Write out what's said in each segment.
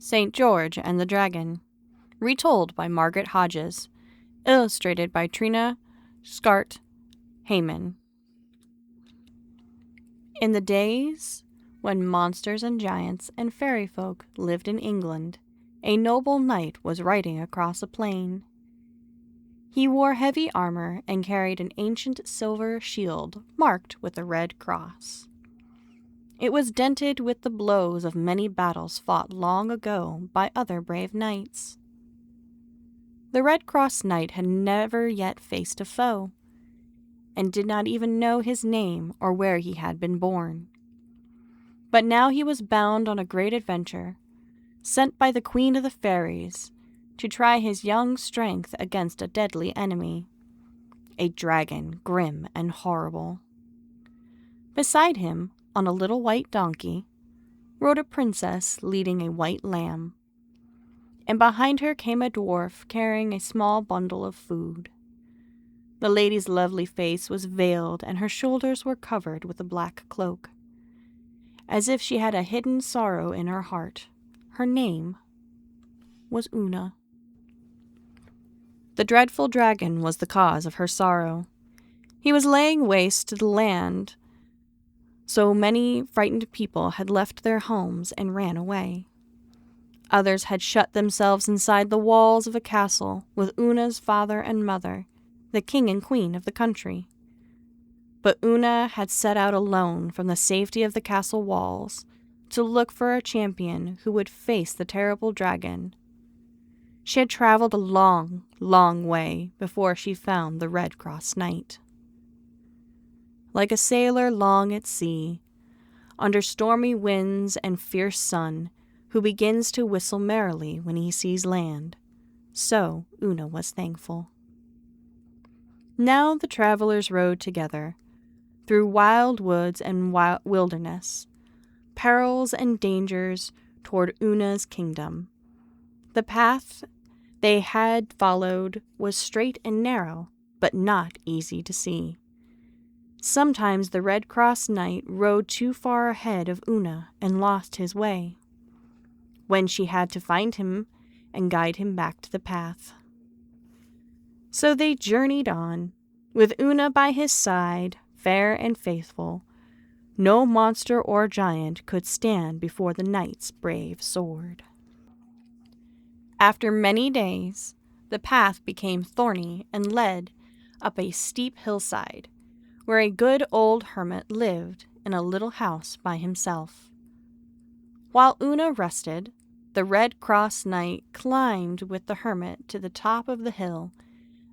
St. George and the Dragon, retold by Margaret Hodges, illustrated by Trina Scart Heyman. In the days when monsters and giants and fairy folk lived in England, a noble knight was riding across a plain. He wore heavy armor and carried an ancient silver shield marked with a red cross. It was dented with the blows of many battles fought long ago by other brave knights. The Red Cross Knight had never yet faced a foe, and did not even know his name or where he had been born. But now he was bound on a great adventure, sent by the Queen of the Fairies to try his young strength against a deadly enemy, a dragon grim and horrible. Beside him, on a little white donkey, rode a princess leading a white lamb, and behind her came a dwarf carrying a small bundle of food. The lady's lovely face was veiled and her shoulders were covered with a black cloak, as if she had a hidden sorrow in her heart. Her name was Una. The dreadful dragon was the cause of her sorrow. He was laying waste to the land, so many frightened people had left their homes and ran away. Others had shut themselves inside the walls of a castle with Una's father and mother, the king and queen of the country. But Una had set out alone from the safety of the castle walls to look for a champion who would face the terrible dragon. She had traveled a long, long way before she found the Red Cross Knight. Like a sailor long at sea, under stormy winds and fierce sun, who begins to whistle merrily when he sees land, so Una was thankful. Now the travelers rode together, through wild woods and wilderness, perils and dangers toward Una's kingdom. The path they had followed was straight and narrow, but not easy to see. Sometimes the Red Cross Knight rode too far ahead of Una and lost his way, when she had to find him and guide him back to the path. So they journeyed on, with Una by his side, fair and faithful. No monster or giant could stand before the knight's brave sword. After many days, the path became thorny and led up a steep hillside, where a good old hermit lived in a little house by himself. While Una rested, the Red Cross Knight climbed with the hermit to the top of the hill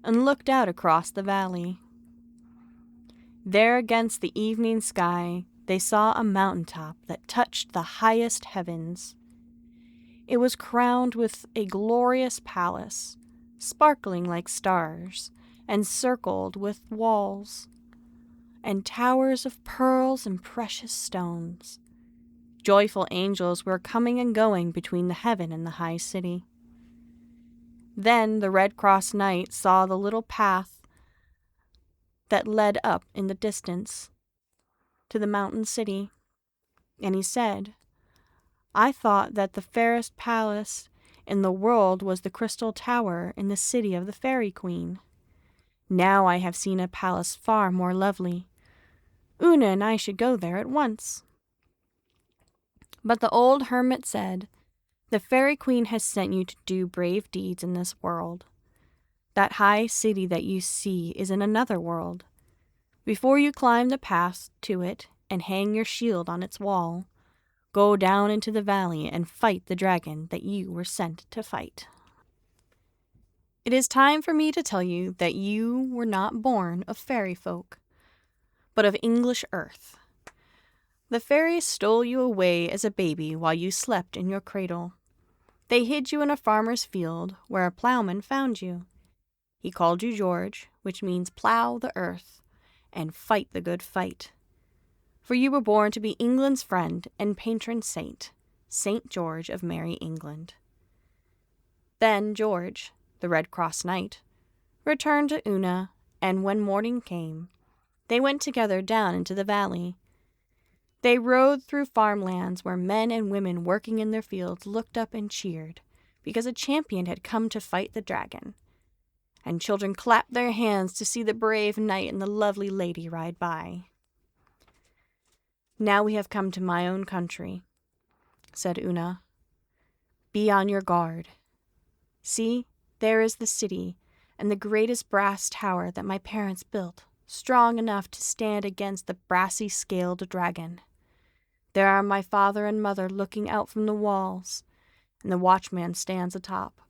and looked out across the valley. There against the evening sky they saw a mountaintop that touched the highest heavens. It was crowned with a glorious palace, sparkling like stars, and circled with walls and towers of pearls and precious stones. Joyful angels were coming and going between the heaven and the high city. Then the Red Cross Knight saw the little path that led up in the distance to the mountain city, and he said, "I thought that the fairest palace in the world was the Crystal Tower in the city of the Fairy Queen. Now I have seen a palace far more lovely. Una and I should go there at once." But the old hermit said, "The Fairy Queen has sent you to do brave deeds in this world. That high city that you see is in another world. Before you climb the path to it and hang your shield on its wall, go down into the valley and fight the dragon that you were sent to fight." It is time for me to tell you that you were not born of fairy folk, but of English earth. The fairies stole you away as a baby while you slept in your cradle. They hid you in a farmer's field where a plowman found you. He called you George, which means plow the earth and fight the good fight. For you were born to be England's friend and patron saint, St. George of Merry England. Then George, the Red Cross Knight, returned to Una, and when morning came, they went together down into the valley. They rode through farmlands where men and women working in their fields looked up and cheered, because a champion had come to fight the dragon. And children clapped their hands to see the brave knight and the lovely lady ride by. "Now we have come to my own country," said Una. "Be on your guard. See, there is the city, and the greatest brass tower that my parents built, strong enough to stand against the brassy-scaled dragon. There are my father and mother looking out from the walls, and the watchman stands atop,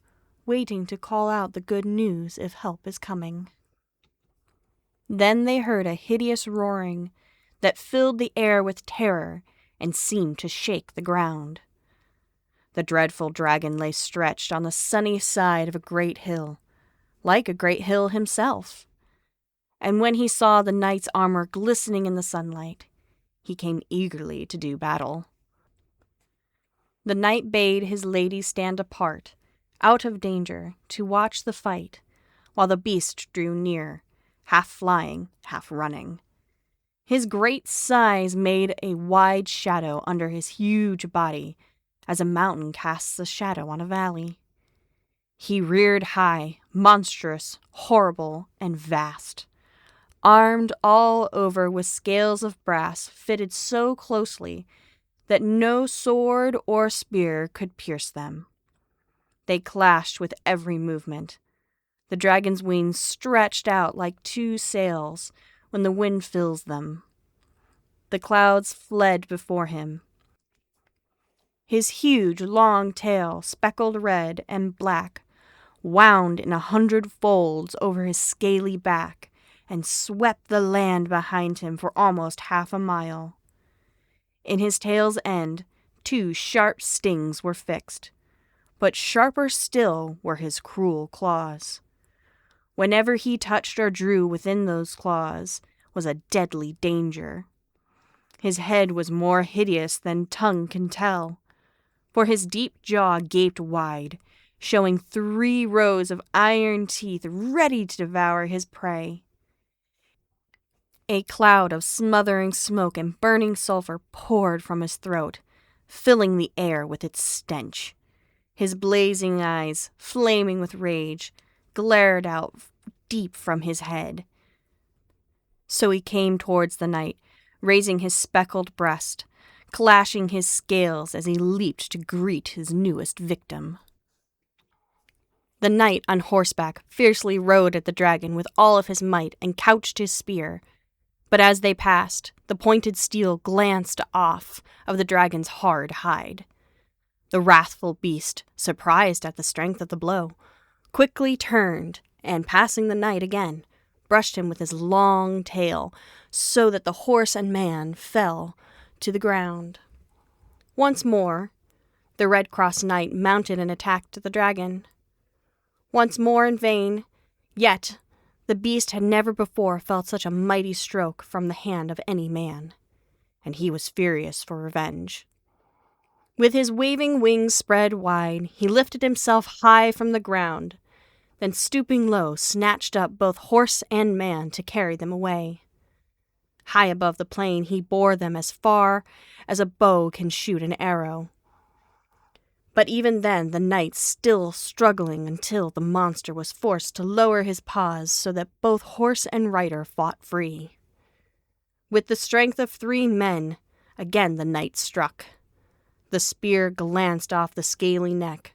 waiting to call out the good news if help is coming." Then they heard a hideous roaring that filled the air with terror and seemed to shake the ground. The dreadful dragon lay stretched on the sunny side of a great hill, like a great hill himself. And when he saw the knight's armor glistening in the sunlight, he came eagerly to do battle. The knight bade his lady stand apart, out of danger, to watch the fight, while the beast drew near, half flying, half running. His great size made a wide shadow under his huge body, as a mountain casts a shadow on a valley. He reared high, monstrous, horrible, and vast, armed all over with scales of brass fitted so closely that no sword or spear could pierce them. They clashed with every movement. The dragon's wings stretched out like two sails when the wind fills them. The clouds fled before him. His huge, long tail, speckled red and black, wound in 100 folds over his scaly back and swept the land behind him for almost half a mile. In his tail's end, 2 sharp stings were fixed, but sharper still were his cruel claws. Whenever he touched or drew within those claws was a deadly danger. His head was more hideous than tongue can tell, for his deep jaw gaped wide, showing 3 rows of iron teeth ready to devour his prey. A cloud of smothering smoke and burning sulfur poured from his throat, filling the air with its stench. His blazing eyes, flaming with rage, glared out deep from his head. So he came towards the knight, raising his speckled breast, clashing his scales as he leaped to greet his newest victim. The knight on horseback fiercely rode at the dragon with all of his might and couched his spear. But as they passed, the pointed steel glanced off of the dragon's hard hide. The wrathful beast, surprised at the strength of the blow, quickly turned and, passing the knight again, brushed him with his long tail so that the horse and man fell to the ground. Once more, the Red Cross knight mounted and attacked the dragon. Once more in vain, yet the beast had never before felt such a mighty stroke from the hand of any man, and he was furious for revenge. With his waving wings spread wide, he lifted himself high from the ground, then stooping low, snatched up both horse and man to carry them away. High above the plain, he bore them as far as a bow can shoot an arrow. But even then, the knight still struggling until the monster was forced to lower his paws so that both horse and rider fought free. With the strength of 3 men, again the knight struck. The spear glanced off the scaly neck,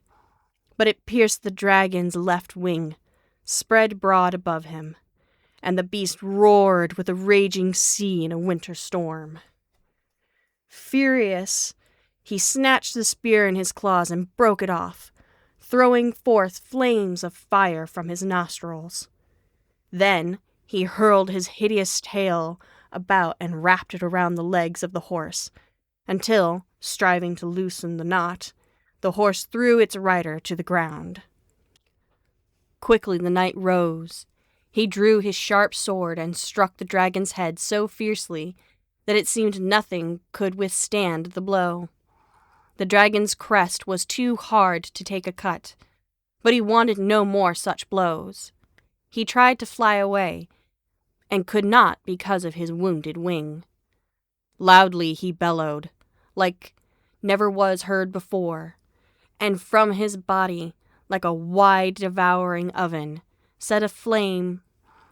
but it pierced the dragon's left wing, spread broad above him, and the beast roared with a raging sea in a winter storm. Furious, he snatched the spear in his claws and broke it off, throwing forth flames of fire from his nostrils. Then he hurled his hideous tail about and wrapped it around the legs of the horse, until, striving to loosen the knot, the horse threw its rider to the ground. Quickly the knight rose. He drew his sharp sword and struck the dragon's head so fiercely that it seemed nothing could withstand the blow. The dragon's crest was too hard to take a cut, but he wanted no more such blows. He tried to fly away, and could not because of his wounded wing. Loudly he bellowed, like never was heard before, and from his body, like a wide devouring oven, set a flame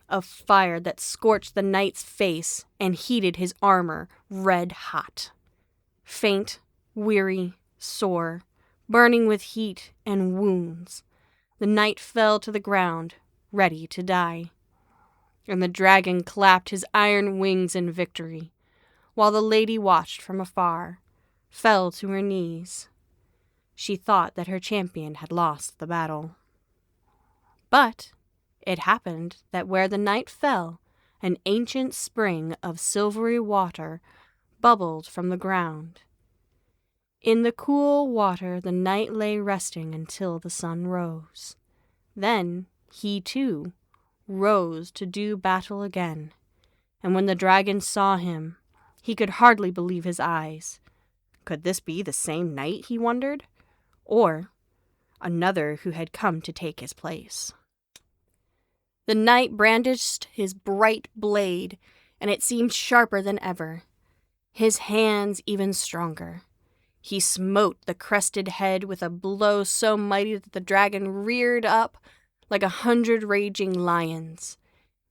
of fire that scorched the knight's face and heated his armor red hot. Faint, weary, sore, burning with heat and wounds, the knight fell to the ground, ready to die. And the dragon clapped his iron wings in victory, while the lady watched from afar, fell to her knees. She thought that her champion had lost the battle. But it happened that where the knight fell, an ancient spring of silvery water bubbled from the ground. In the cool water the knight lay resting until the sun rose. Then he, too, rose to do battle again, and when the dragon saw him, he could hardly believe his eyes. Could this be the same knight, he wondered, or another who had come to take his place? The knight brandished his bright blade, and it seemed sharper than ever, his hands even stronger. He smote the crested head with a blow so mighty that the dragon reared up like 100 raging lions.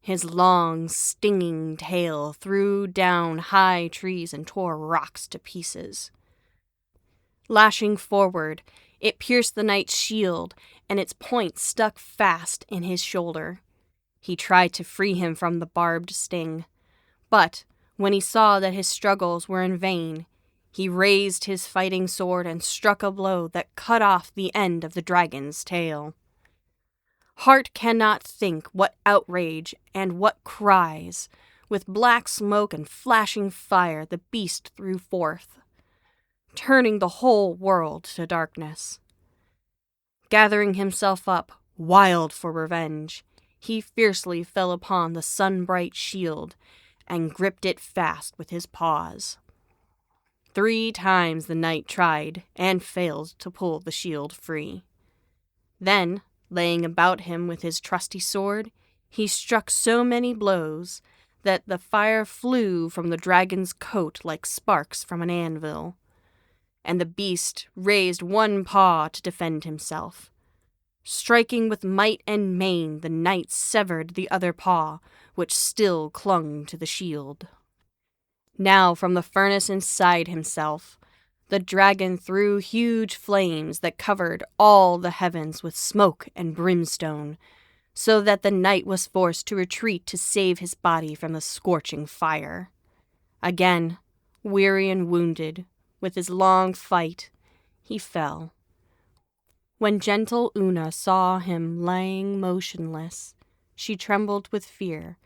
His long, stinging tail threw down high trees and tore rocks to pieces. Lashing forward, it pierced the knight's shield, and its point stuck fast in his shoulder. He tried to free him from the barbed sting, but when he saw that his struggles were in vain, he raised his fighting sword and struck a blow that cut off the end of the dragon's tail. Heart cannot think what outrage and what cries, with black smoke and flashing fire, the beast threw forth, turning the whole world to darkness. Gathering himself up, wild for revenge, he fiercely fell upon the sun-bright shield and gripped it fast with his paws. 3 times the knight tried and failed to pull the shield free. Then, laying about him with his trusty sword, he struck so many blows that the fire flew from the dragon's coat like sparks from an anvil, and the beast raised one paw to defend himself. Striking with might and main, the knight severed the other paw, which still clung to the shield. Now from the furnace inside himself, the dragon threw huge flames that covered all the heavens with smoke and brimstone, so that the knight was forced to retreat to save his body from the scorching fire. Again, weary and wounded, with his long fight, he fell. When gentle Una saw him lying motionless, she trembled with fear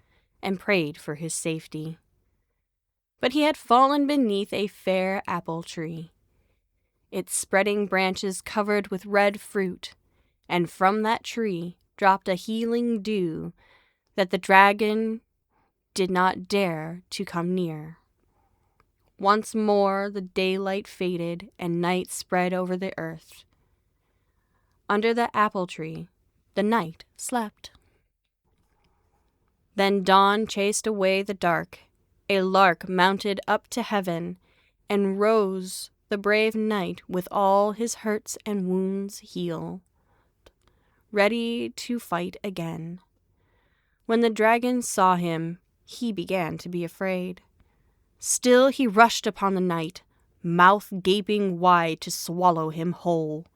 and prayed for his safety. But he had fallen beneath a fair apple tree, its spreading branches covered with red fruit, and from that tree dropped a healing dew that the dragon did not dare to come near. Once more the daylight faded and night spread over the earth. Under the apple tree, the knight slept. Then dawn chased away the dark. A lark mounted up to heaven, and rose the brave knight with all his hurts and wounds healed, ready to fight again. When the dragon saw him, he began to be afraid. Still he rushed upon the knight, mouth gaping wide to swallow him whole.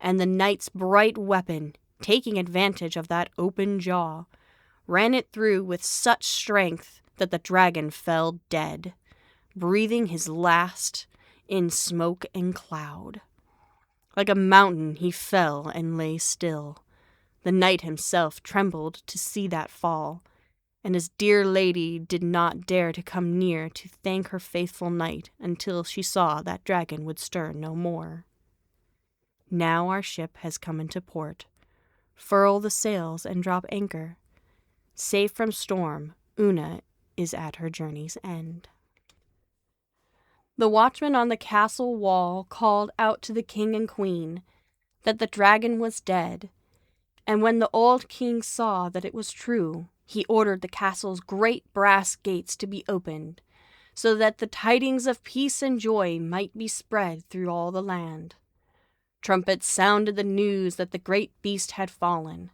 And the knight's bright weapon, taking advantage of that open jaw, ran it through with such strength that the dragon fell dead, breathing his last in smoke and cloud. Like a mountain he fell and lay still. The knight himself trembled to see that fall, and his dear lady did not dare to come near to thank her faithful knight until she saw that dragon would stir no more. Now our ship has come into port. Furl the sails and drop anchor. Safe from storm, Una is at her journey's end. The watchman on the castle wall called out to the king and queen that the dragon was dead, and when the old king saw that it was true, he ordered the castle's great brass gates to be opened, so that the tidings of peace and joy might be spread through all the land. Trumpets sounded the news that the great beast had fallen.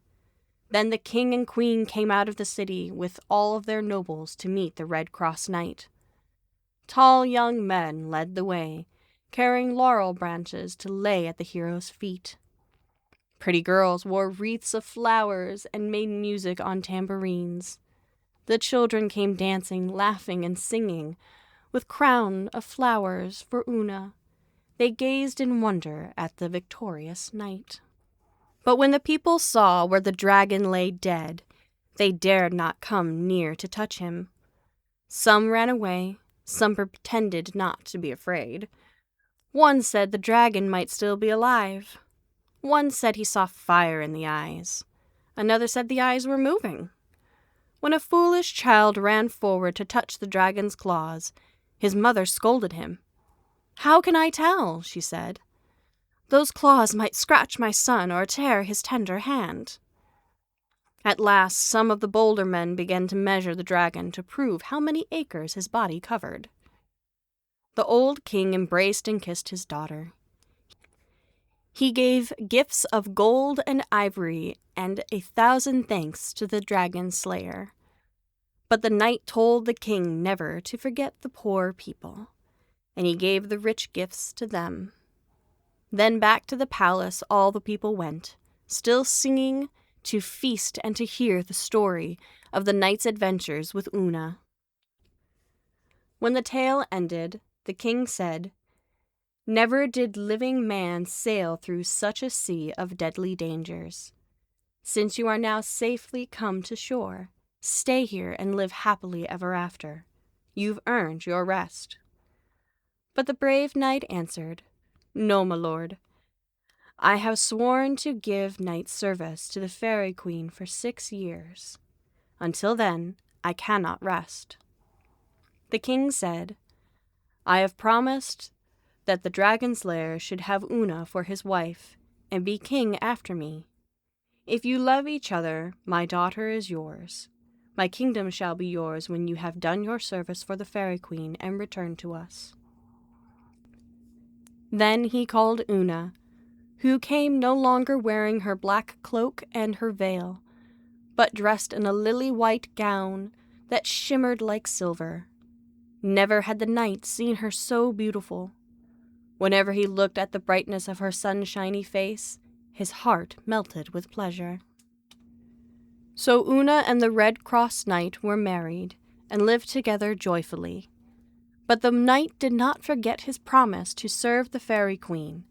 Then the king and queen came out of the city with all of their nobles to meet the Red Cross Knight. Tall young men led the way, carrying laurel branches to lay at the hero's feet. Pretty girls wore wreaths of flowers and made music on tambourines. The children came dancing, laughing, and singing, with crown of flowers for Una. They gazed in wonder at the victorious knight. But when the people saw where the dragon lay dead, they dared not come near to touch him. Some ran away, some pretended not to be afraid. One said the dragon might still be alive. One said he saw fire in the eyes. Another said the eyes were moving. When a foolish child ran forward to touch the dragon's claws, his mother scolded him. "How can I tell?" she said. "Those claws might scratch my son or tear his tender hand." At last, some of the bolder men began to measure the dragon to prove how many acres his body covered. The old king embraced and kissed his daughter. He gave gifts of gold and ivory and 1,000 thanks to the dragon slayer. But the knight told the king never to forget the poor people, and he gave the rich gifts to them. Then back to the palace all the people went, still singing, to feast and to hear the story of the knight's adventures with Una. When the tale ended, the king said, "Never did living man sail through such a sea of deadly dangers. Since you are now safely come to shore, stay here and live happily ever after. You've earned your rest." But the brave knight answered, "No, my lord. I have sworn to give knight service to the Fairy Queen for 6 years. Until then, I cannot rest." The king said, "I have promised that the dragon slayer should have Una for his wife and be king after me. If you love each other, my daughter is yours. My kingdom shall be yours when you have done your service for the Fairy Queen and returned to us." Then he called Una, who came no longer wearing her black cloak and her veil, but dressed in a lily-white gown that shimmered like silver. Never had the knight seen her so beautiful. Whenever he looked at the brightness of her sunshiny face, his heart melted with pleasure. So Una and the Red Cross Knight were married and lived together joyfully. But the knight did not forget his promise to serve the Fairy Queen,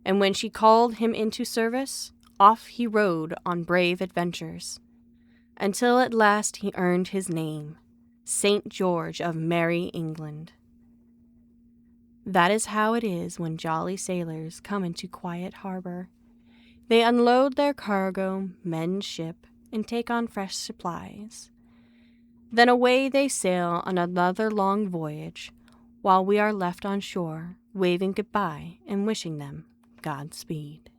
and when she called him into service, off he rode on brave adventures, until at last he earned his name, St. George of Merry England. That is how it is when jolly sailors come into quiet harbor. They unload their cargo, mend ship, and take on fresh supplies. Then away they sail on another long voyage, while we are left on shore, waving goodbye and wishing them Godspeed.